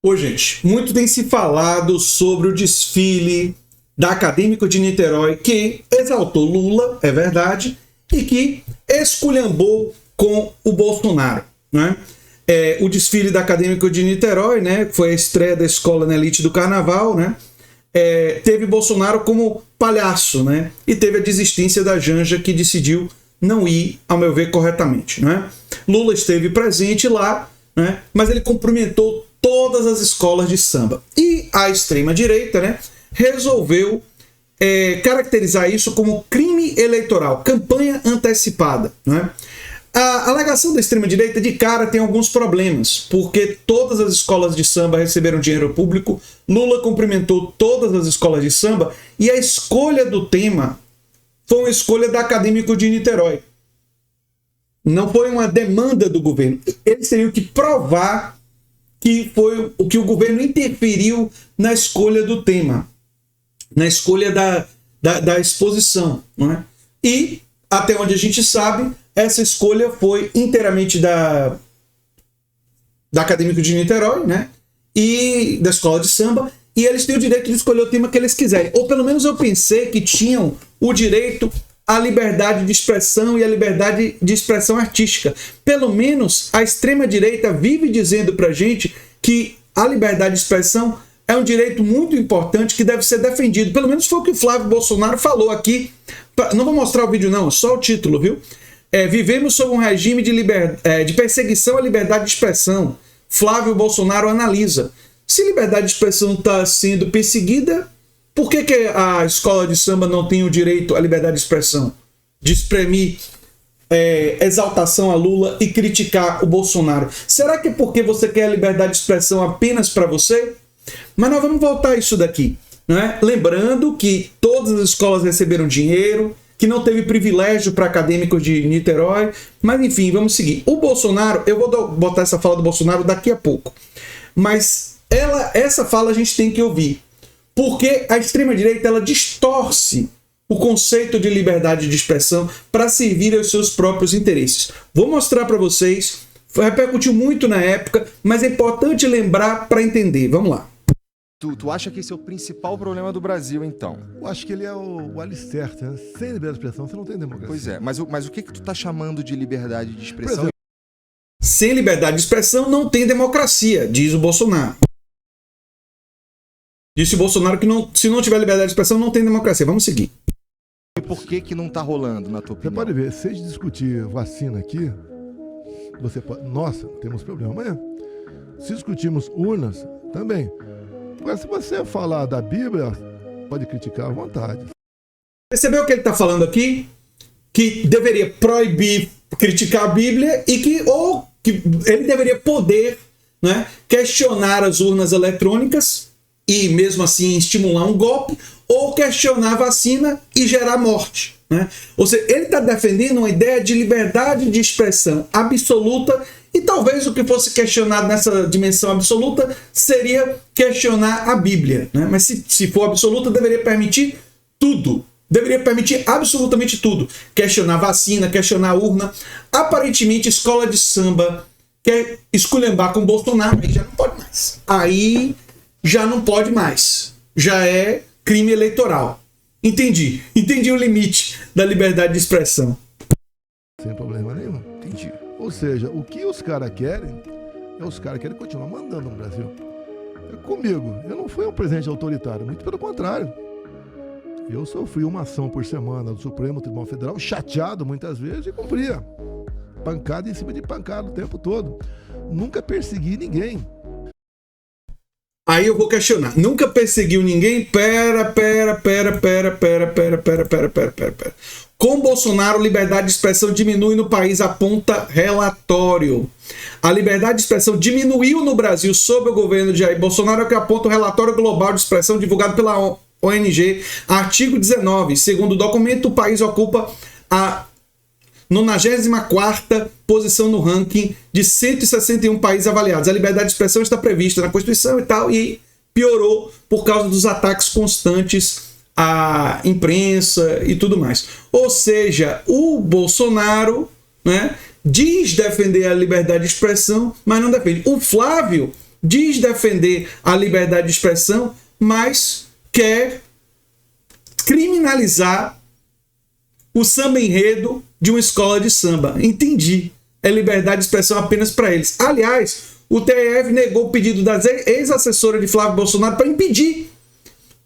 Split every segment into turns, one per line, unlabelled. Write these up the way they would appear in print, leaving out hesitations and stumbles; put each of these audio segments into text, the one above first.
Ô, gente, muito tem se falado sobre o desfile da Acadêmico de Niterói, que exaltou Lula, é verdade, e que esculhambou com o Bolsonaro, né? O desfile da Acadêmico de Niterói, né, foi a estreia da escola na elite do carnaval, né? Teve Bolsonaro como palhaço, né? E teve a desistência da Janja, que decidiu não ir, ao meu ver, corretamente, né? Lula esteve presente lá, né? Mas ele cumprimentou todas as escolas de samba. E a extrema-direita, né, resolveu caracterizar isso como crime eleitoral, campanha antecipada, né? A alegação da extrema-direita de cara tem alguns problemas, porque todas as escolas de samba receberam dinheiro público, Lula cumprimentou todas as escolas de samba, e a escolha do tema foi uma escolha da Acadêmico de Niterói. Não foi uma demanda do governo. Eles teriam que provar que foi o que o governo interferiu na escolha do tema, na escolha da exposição, não é? E, até onde a gente sabe, essa escolha foi inteiramente da Acadêmico de Niterói, né? E da escola de samba, e eles têm o direito de escolher o tema que eles quiserem. Ou pelo menos eu pensei que tinham o direito à liberdade de expressão e à liberdade de expressão artística. Pelo menos a extrema-direita vive dizendo pra gente que a liberdade de expressão é um direito muito importante que deve ser defendido. Pelo menos foi o que o Flávio Bolsonaro falou aqui. Não vou mostrar o vídeo não, só o título, viu? Vivemos sob um regime de perseguição à liberdade de expressão. Flávio Bolsonaro analisa. Se liberdade de expressão está sendo perseguida, por que a escola de samba não tem o direito à liberdade de expressão? De exprimir exaltação a Lula e criticar o Bolsonaro. Será que é porque você quer a liberdade de expressão apenas para você? Mas nós vamos voltar a isso daqui, né? Lembrando que todas as escolas receberam dinheiro, que não teve privilégio para acadêmicos de Niterói, mas enfim, vamos seguir. O Bolsonaro, eu vou botar essa fala do Bolsonaro daqui a pouco, mas essa fala a gente tem que ouvir, porque a extrema-direita ela distorce o conceito de liberdade de expressão para servir aos seus próprios interesses. Vou mostrar para vocês, repercutiu muito na época, mas é importante lembrar para entender. Vamos lá.
Tu acha que esse é o principal problema do Brasil, então?
Eu acho que ele é o alicerce, né? Sem liberdade de expressão, você não tem democracia.
Pois é, mas o que tu tá chamando de liberdade de expressão?
Sem liberdade de expressão não tem democracia, diz o Bolsonaro. Disse o Bolsonaro que se não tiver liberdade de expressão não tem democracia. Vamos seguir.
E por que não tá rolando, na tua opinião?
Você pode ver, se a gente discutir vacina aqui, você pode... Nossa, temos problema amanhã. Se discutirmos urnas, também. Agora, se você falar da Bíblia, pode criticar à vontade.
Percebeu o que ele está falando aqui? Que deveria proibir criticar a Bíblia e que ele deveria poder, né, questionar as urnas eletrônicas e mesmo assim estimular um golpe, ou questionar a vacina e gerar morte, né? Ou seja, ele está defendendo uma ideia de liberdade de expressão absoluta. E talvez o que fosse questionado nessa dimensão absoluta seria questionar a Bíblia, né? Mas se for absoluta, deveria permitir tudo. Deveria permitir absolutamente tudo. Questionar vacina, questionar urna. Aparentemente, escola de samba quer esculhambar com Bolsonaro, aí já não pode mais. Aí já não pode mais. Já é crime eleitoral. Entendi o limite da liberdade de expressão.
Sem problema nenhum.
Entendi.
Ou seja, o que os caras querem, os caras querem continuar mandando no Brasil. Comigo, eu não fui um presidente autoritário, muito pelo contrário. Eu sofri uma ação por semana do Supremo Tribunal Federal, chateado muitas vezes, e cumpria. Pancada em cima de pancada o tempo todo. Nunca persegui ninguém.
Aí eu vou questionar. Nunca perseguiu ninguém? Pera. Com Bolsonaro, liberdade de expressão diminui no país, aponta relatório. A liberdade de expressão diminuiu no Brasil sob o governo de Jair Bolsonaro, que aponta o relatório global de expressão divulgado pela ONG, artigo 19. Segundo o documento, o país ocupa a 94ª posição no ranking de 161 países avaliados. A liberdade de expressão está prevista na Constituição e tal, e piorou por causa dos ataques constantes à imprensa e tudo mais. Ou seja, o Bolsonaro, né, diz defender a liberdade de expressão, mas não defende. O Flávio diz defender a liberdade de expressão, mas quer criminalizar o samba enredo de uma escola de samba. Entendi. É liberdade de expressão apenas para eles. Aliás, o TRF negou o pedido da ex-assessora de Flávio Bolsonaro para impedir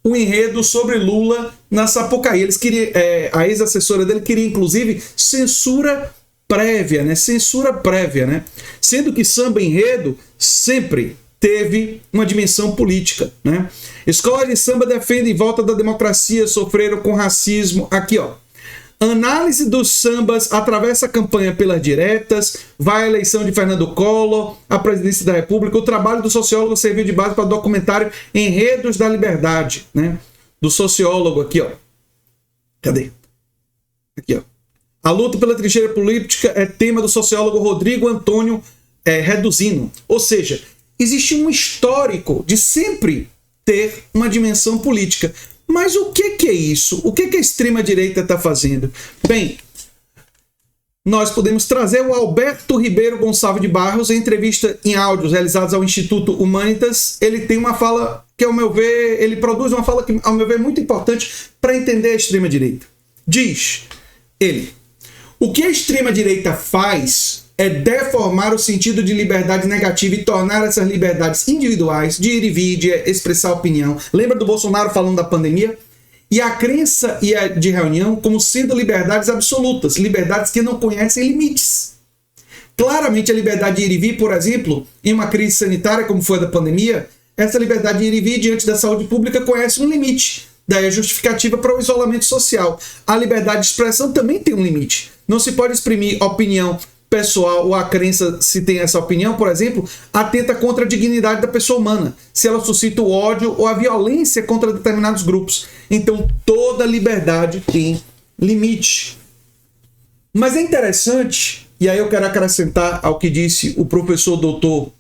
o enredo sobre Lula na Sapucaí. Eles queriam, a ex-assessora dele queria, inclusive, censura prévia, né? Censura prévia, né? Sendo que samba enredo sempre teve uma dimensão política, né? Escola de samba defende em volta da democracia, sofreram com racismo. Aqui, ó. Análise dos sambas atravessa a campanha pelas diretas, vai à eleição de Fernando Collor, à presidência da República. O trabalho do sociólogo serviu de base para o documentário Enredos da Liberdade, né? Do sociólogo aqui, ó. Cadê? Aqui, ó. A luta pela trincheira política é tema do sociólogo Rodrigo Antônio Reduzino. Ou seja, existe um histórico de sempre ter uma dimensão política. Mas o que é isso? O que a extrema-direita está fazendo? Bem, nós podemos trazer o Alberto Ribeiro Gonçalves de Barros, em entrevista em áudios realizados ao Instituto Humanitas. Ele tem uma fala que, ao meu ver, ele produz uma fala que, ao meu ver, é muito importante para entender a extrema-direita. Diz ele: o que a extrema-direita faz é deformar o sentido de liberdade negativa e tornar essas liberdades individuais, de ir e vir, de expressar opinião. Lembra do Bolsonaro falando da pandemia? E a crença e a de reunião como sendo liberdades absolutas, liberdades que não conhecem limites. Claramente a liberdade de ir e vir, por exemplo, em uma crise sanitária como foi a da pandemia, essa liberdade de ir e vir diante da saúde pública conhece um limite. Daí a justificativa para o isolamento social. A liberdade de expressão também tem um limite. Não se pode exprimir opinião pessoal ou a crença, se tem essa opinião, por exemplo, atenta contra a dignidade da pessoa humana, se ela suscita o ódio ou a violência contra determinados grupos. Então, toda liberdade tem limite. Mas é interessante, e aí eu quero acrescentar ao que disse o professor doutor,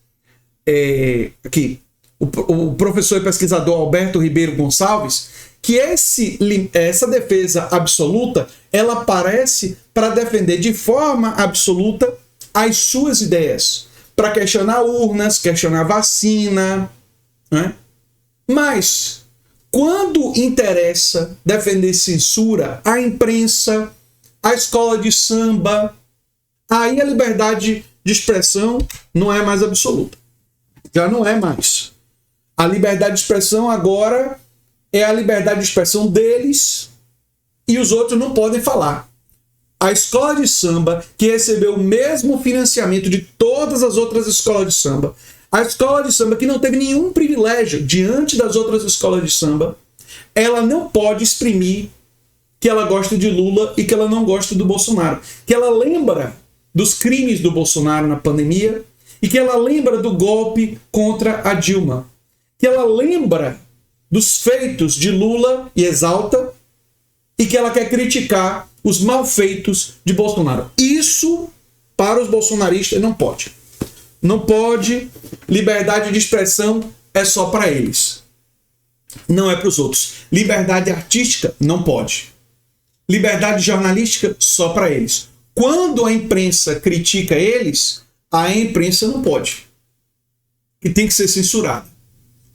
aqui, o professor e pesquisador Alberto Ribeiro Gonçalves, que essa defesa absoluta, ela aparece para defender de forma absoluta as suas ideias, para questionar urnas, questionar vacina, né? Mas, quando interessa defender censura, a imprensa, a escola de samba, aí a liberdade de expressão não é mais absoluta. Já não é mais. A liberdade de expressão agora é a liberdade de expressão deles e os outros não podem falar. A escola de samba, que recebeu o mesmo financiamento de todas as outras escolas de samba, a escola de samba que não teve nenhum privilégio diante das outras escolas de samba, ela não pode exprimir que ela gosta de Lula e que ela não gosta do Bolsonaro. Que ela lembra dos crimes do Bolsonaro na pandemia e que ela lembra do golpe contra a Dilma. Que ela lembra dos feitos de Lula e exalta, e que ela quer criticar os malfeitos de Bolsonaro. Isso, para os bolsonaristas, não pode. Não pode. Liberdade de expressão é só para eles. Não é para os outros. Liberdade artística, não pode. Liberdade jornalística, só para eles. Quando a imprensa critica eles, a imprensa não pode. E tem que ser censurada.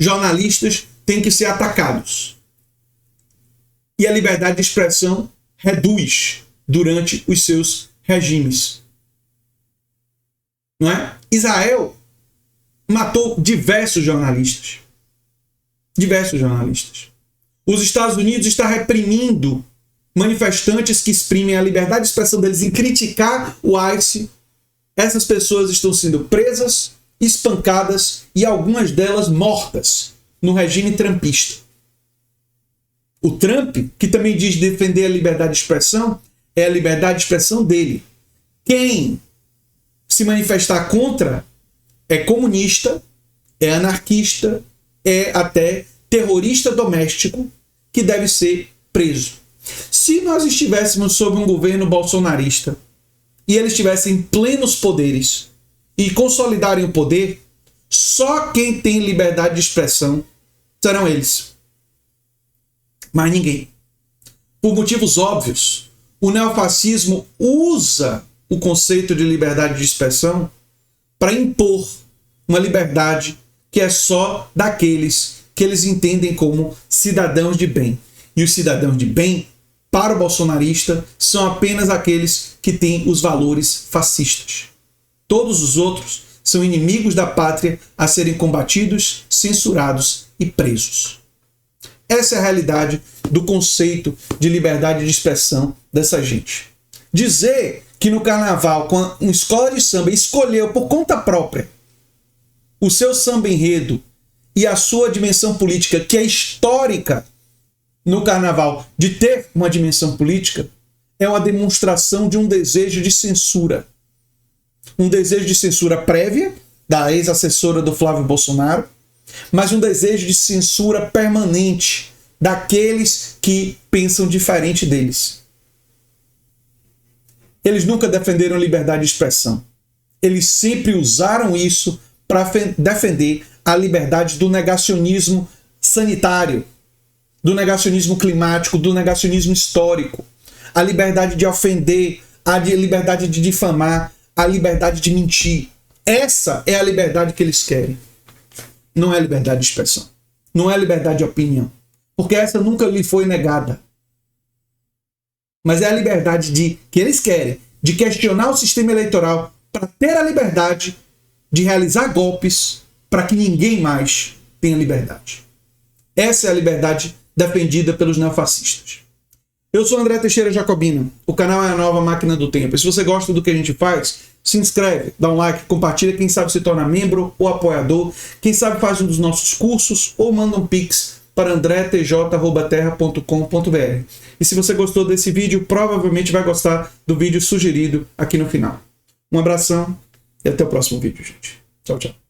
Jornalistas têm que ser atacados. E a liberdade de expressão reduz durante os seus regimes. Não é? Israel matou diversos jornalistas. Diversos jornalistas. Os Estados Unidos estão reprimindo manifestantes que exprimem a liberdade de expressão deles em criticar o ICE. Essas pessoas estão sendo presas, espancadas e algumas delas mortas no regime trumpista. O Trump, que também diz defender a liberdade de expressão, é a liberdade de expressão dele. Quem se manifestar contra é comunista, é anarquista, é até terrorista doméstico que deve ser preso. Se nós estivéssemos sob um governo bolsonarista e eles tivessem plenos poderes e consolidarem o poder, só quem tem liberdade de expressão serão eles. Mas ninguém. Por motivos óbvios, o neofascismo usa o conceito de liberdade de expressão para impor uma liberdade que é só daqueles que eles entendem como cidadãos de bem. E os cidadãos de bem, para o bolsonarista, são apenas aqueles que têm os valores fascistas. Todos os outros são inimigos da pátria a serem combatidos, censurados e presos. Essa é a realidade do conceito de liberdade de expressão dessa gente. Dizer que no carnaval, quando uma escola de samba escolheu por conta própria o seu samba enredo e a sua dimensão política, que é histórica no carnaval, de ter uma dimensão política, é uma demonstração de um desejo de censura. Um desejo de censura prévia da ex-assessora do Flávio Bolsonaro, mas um desejo de censura permanente daqueles que pensam diferente deles. Eles nunca defenderam liberdade de expressão. Eles sempre usaram isso para defender a liberdade do negacionismo sanitário, do negacionismo climático, do negacionismo histórico, a liberdade de ofender, a liberdade de difamar, a liberdade de mentir. Essa é a liberdade que eles querem. Não é liberdade de expressão. Não é liberdade de opinião. Porque essa nunca lhe foi negada. Mas é a liberdade que eles querem, de questionar o sistema eleitoral para ter a liberdade de realizar golpes para que ninguém mais tenha liberdade. Essa é a liberdade defendida pelos neofascistas. Eu sou André Teixeira Jacobina. O canal é a Nova Máquina do Tempo. E se você gosta do que a gente faz, se inscreve, dá um like, compartilha. Quem sabe se torna membro ou apoiador. Quem sabe faz um dos nossos cursos ou manda um pix para andretj@terra.com.br. E se você gostou desse vídeo, provavelmente vai gostar do vídeo sugerido aqui no final. Um abração e até o próximo vídeo, gente. Tchau, tchau.